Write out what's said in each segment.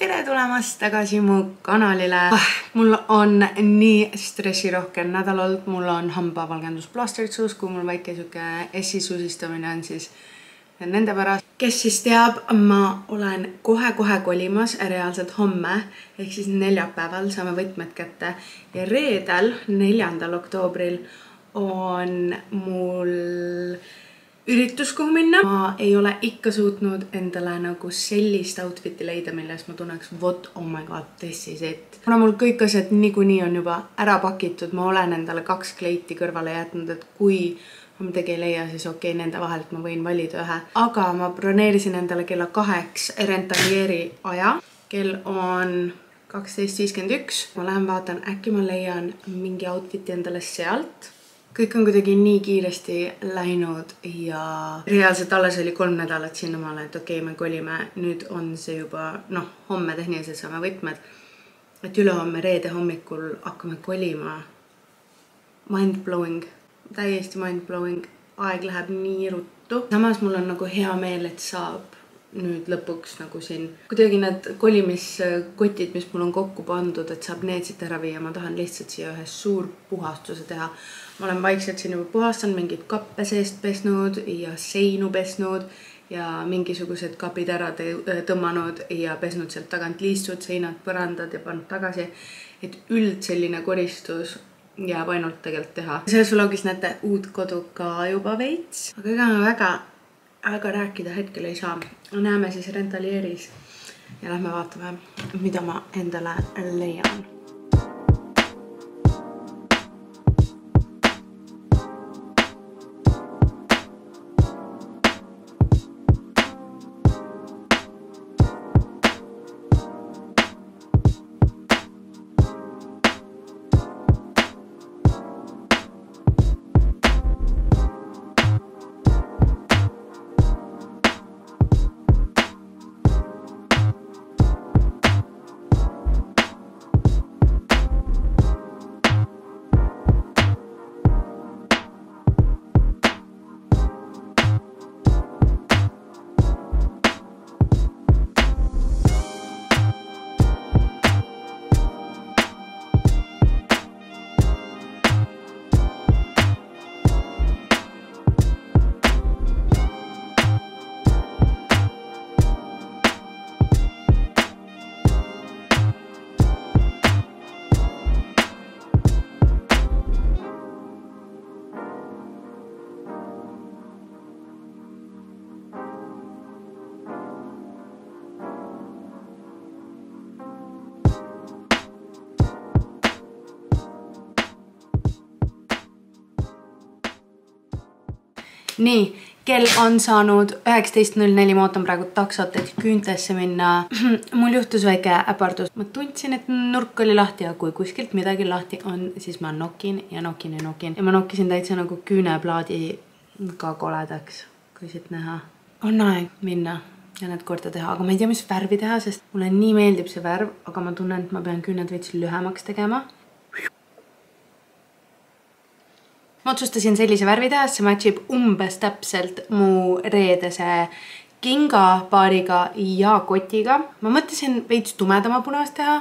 tere tulemast tagasi mu kanalile. Mul on nii stressirohke nädal olnud. Mul on hambavalgendusplaasterid suus, kui mul väike siuke esisusistamine on siis nende pärast. Kes siis teab, ma olen kohe kolimas reaalselt homme, ehk siis neljapäeval saame võtmed kätte ja reedel 4. oktoobril on mul üritus, kuhu minna. Ma ei ole ikka suutnud endale nagu sellist outfiti leida, milles ma tunneks, vot, oh my god, this is it. Kuna mul kõik asjad niikuinii on juba ära pakitud, ma olen endale 2 kleiti kõrvale jätnud, et kui ma midagi ei leia, siis okei, nende vahelt ma võin valida ühe. Aga ma broneerisin endale kella 2 rentalieri aja. Kell on 12:51. Ma lähen vaatan, äkki ma leian mingi outfiti endale sealt. Kõik on kuidagi nii kiiresti läinud ja reaalselt alles oli 3 nädalat sinnamaale, et okei, me kolime. Nüüd on see juba, homme tehniliselt saame võtmed. Et ülehomme reede hommikul hakkame kolima. Mind-blowing. Täiesti mind-blowing. Aeg läheb nii ruttu. Samas mul on nagu hea meel, et saab nüüd lõpuks nagu siin kuidagi need kolimiskotid, mis mul on kokku pandud, et saab need siit ära viia. Ma tahan lihtsalt siia ühe suur puhastuse teha. Ma olen vaikselt siin juba puhastanud, mingid kappe seest pesnud ja seinu pesnud ja mingisugused kapid ära tõmmanud ja pesnud sealt tagant liistud, seinad, põrandad ja pannud tagasi. Et üld selline koristus jääb ainult tegelikult teha. Selles vlogis näete uut kodu ka juba veits, aga ega ma väga rääkida hetkel ei saa. Näeme siis rentalieris ja lähme vaatame, mida ma endale leian. Nii, kell on saanud 19:04, ma ootan praegu taksot, et küüntesse minna. Mul juhtus väike äpardus. Ma tundsin, et nurk oli lahti ja kui kuskilt midagi lahti on, siis ma nokin. Ja ma nokkisin täitsa nagu küüneplaadi ka koledaks, kui siit näha. On aeg minna ja need korda teha, aga ma ei tea, mis värvi teha, sest mulle nii meeldib see värv, aga ma tunnen, et ma pean küüned veits lühemaks tegema. Ma otsustasin sellise värvi teha, see matchib umbes täpselt mu reedese kingapaariga ja kotiga. Ma mõtlesin veits tumedama punast teha,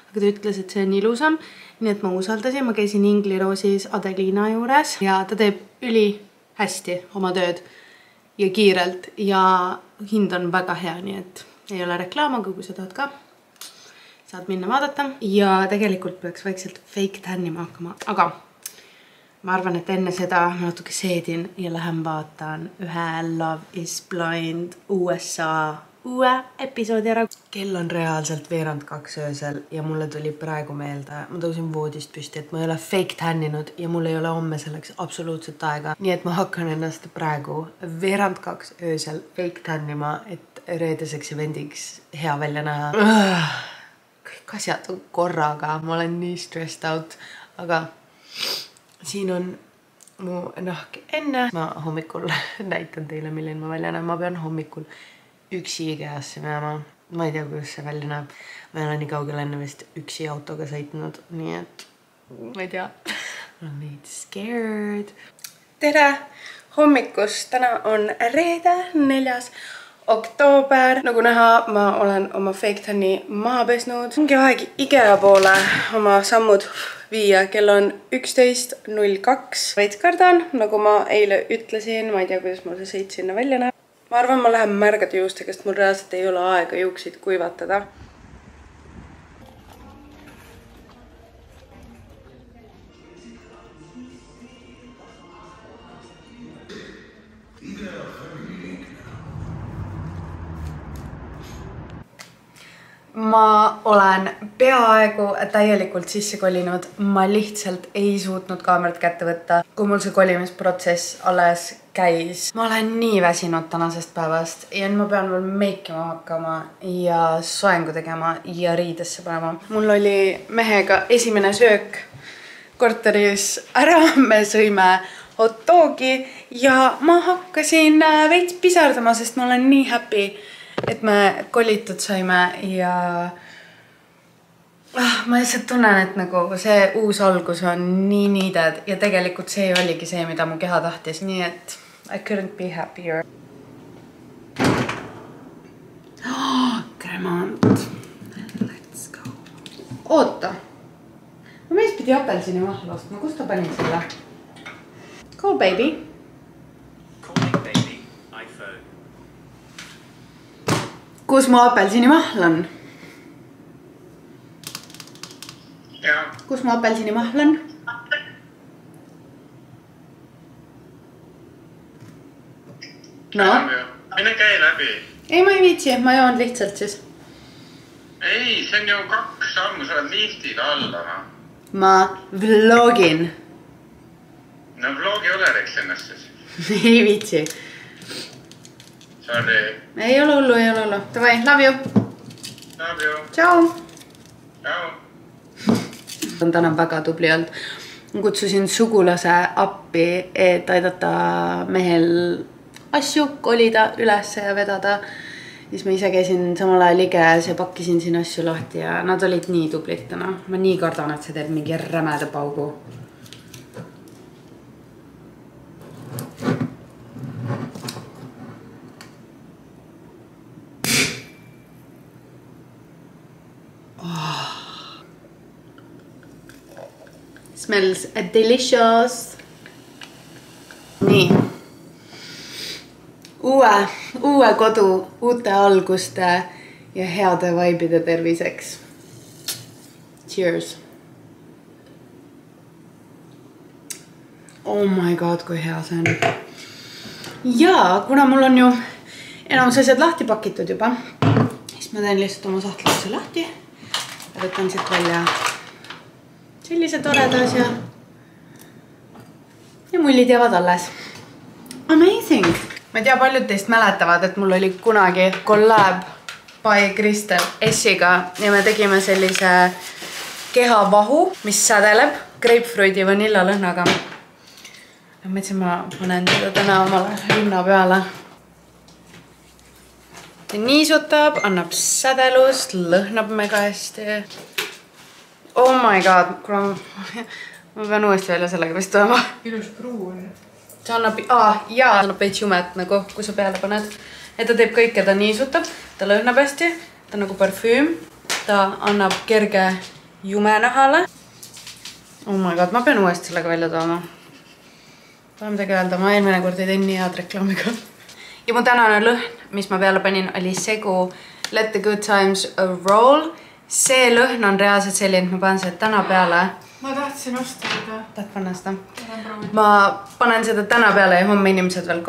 aga ta ütles, et see on ilusam. Nii et ma usaldasin, ma käisin Ingliroosis Adelina juures ja ta teeb üli hästi oma tööd ja kiirelt ja hind on väga hea, nii et ei ole reklaam, aga kui sa tahad ka, saad minna vaadata. Ja tegelikult peaks vaikselt fake tannima hakkama, aga ma arvan, et enne seda ma natuke seedin ja lähen vaatan ühe Love is Blind USA uue episoodi ära. Kell on reaalselt 1:02 öösel ja mulle tuli praegu meelde, ma tõusin voodist püsti, et ma ei ole fake tanninud ja mul ei ole homme selleks absoluutselt aega. Nii et ma hakkan ennast praegu 1:02 öösel fake tannima, et reedeseks evendiks hea välja näha. Kõik asjad on korraga, ma olen nii stressed out, aga siin on mu nahk enne. Ma hommikul näitan teile, milline ma välja näen. Ma pean hommikul üksi IKEA-sse minema. Ma ei tea, kuidas see välja näeb. Ma ei ole nii kaugel enne vist üksi autoga sõitnud. Nii et ma ei tea. Ma olen veidi scared. Tere hommikust! Täna on reede 4. oktoober. Nagu näha, ma olen oma fake tanni maha pesnud. Ongi aeg IKEA poole oma sammud viia. Kell on 11.02. Veits kardan, nagu ma eile ütlesin. Ma ei tea, kuidas mul see sõit sinna välja näeb. Ma arvan, ma lähen märgade juustega, sest mul reaalselt ei ole aega juukseid kuivatada. Ma olen peaaegu täielikult sisse kolinud. Ma lihtsalt ei suutnud kaamerat kätte võtta, kui mul see kolimisprotsess alles käis. Ma olen nii väsinud tänasest päevast ja nüüd ma pean veel meikima hakkama ja soengu tegema ja riidesse panema. Mul oli mehega esimene söök korteris ära. Me sõime hot dogi ja ma hakkasin veits pisardama, sest ma olen nii happy, et me kolitud saime ja ma lihtsalt tunnen, et nagu see uus algus on nii needed ja tegelikult see oligi see, mida mu keha tahtis, nii et I couldn't be happier. Kremant. Let's go. Oota. Ma mees pidi apelsini mahla ostma. Kus ta pani selle? Call baby. Calling baby. iPhone. Kus mu apelsini mahl on? Jaa. Kus mu apelsini mahl on? No? Mine käi läbi. Ei, ma ei viitsi. Ma joon lihtsalt siis. Ei, see on ju 2 sammu, sa oled liftiga alla. Ma vlogin. No vlogi oleriks ennast siis. Ei viitsi. Sorry. Ei ole hullu, ei ole hullu. Davai, love you. Love you. Ciao. Ciao. On täna väga tubli olnud. Kutsusin sugulase appi, et aidata mehel asju kolida üles ja vedada. Siis ma ise käisin samal ajal IKEAs ja pakkisin siin asju lahti ja nad olid nii tublid täna. Ma nii kardan, et see teeb mingi rämeda paugu. Smells delicious. Nii. Uue kodu, uute alguste ja heade vaibide terviseks. Cheers. Oh my god, kui hea see on. Ja kuna mul on ju enamus asjad lahti pakitud juba, siis ma teen lihtsalt oma sahtlasse lahti ja võtan siit välja sellise toreda asja. Ja mullid jäävad alles. Amazing! Ma ei tea, paljud teist mäletavad, et mul oli kunagi collab by Kristel S-iga ja me tegime sellise kehavahu, mis sädeleb grapefruidi vanillalõhnaga. Ma mõtlesin, ma panen seda täna omale rinna peale. Ta niisutab, annab sädelust, lõhnab mega hästi. Oh my god, kuna ma pean uuesti välja sellega vist tooma. Ilus pruu on. See annab, annab veits jumet, nagu, kui sa peale paned. Et ta teeb kõike, ta niisutab, ta lõhnab hästi, ta nagu parfüüm, ta annab kerge jume nahale. Oh my god, ma pean uuesti sellega välja tooma. Pole midagi öelda, ma eelmine kord ei teinud nii head reklaamiga. Ja mu tänane lõhn, mis ma peale panin, oli segu Let the Good Times Roll. See lõhn on reaalselt selline, et ma panen seda täna peale. Ma tahtsin osta seda. Tahad panna seda? Ma panen seda täna peale ja homme inimesed veel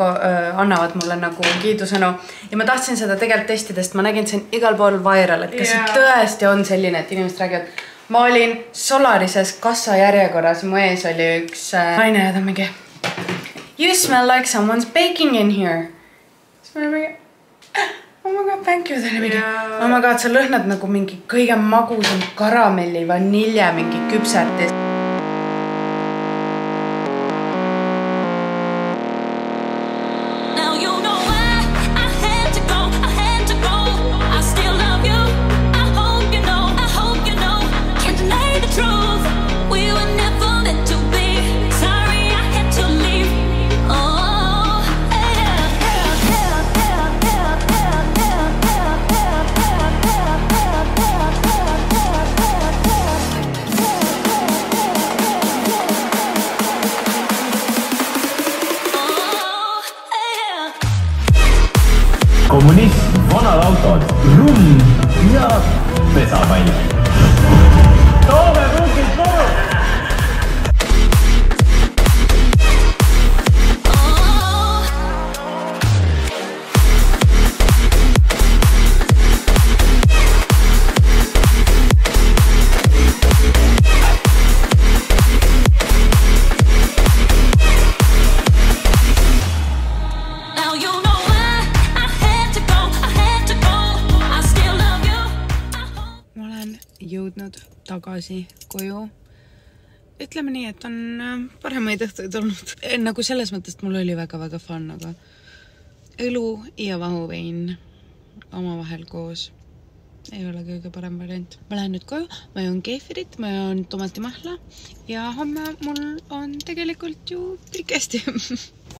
annavad mulle nagu kiidusõnu. Ja ma tahtsin seda tegelikult testidest. Ma nägin, see on igal pool viral, et kas see tõesti on selline, et inimesed räägivad. Ma olin Solarises kassa järjekorras, mu ees oli üks naine ja ta mingi You smell like someone's baking in here. Siis ma mingi oh my god, thank you. Oh my god, sa lõhnad nagu mingi kõige magusam karamelli, vanilja, mingi küpsetis. jõudnud tagasi koju. Ütleme nii, et on paremaid õhtuid olnud. Nagu selles mõttes, et mul oli väga-väga fun, aga õlu ja vahuvein omavahel koos ei ole kõige parem variant. Ma lähen nüüd koju, ma joon keefirit, ma joon tomatimahla ja homme mul on tegelikult ju prikesti.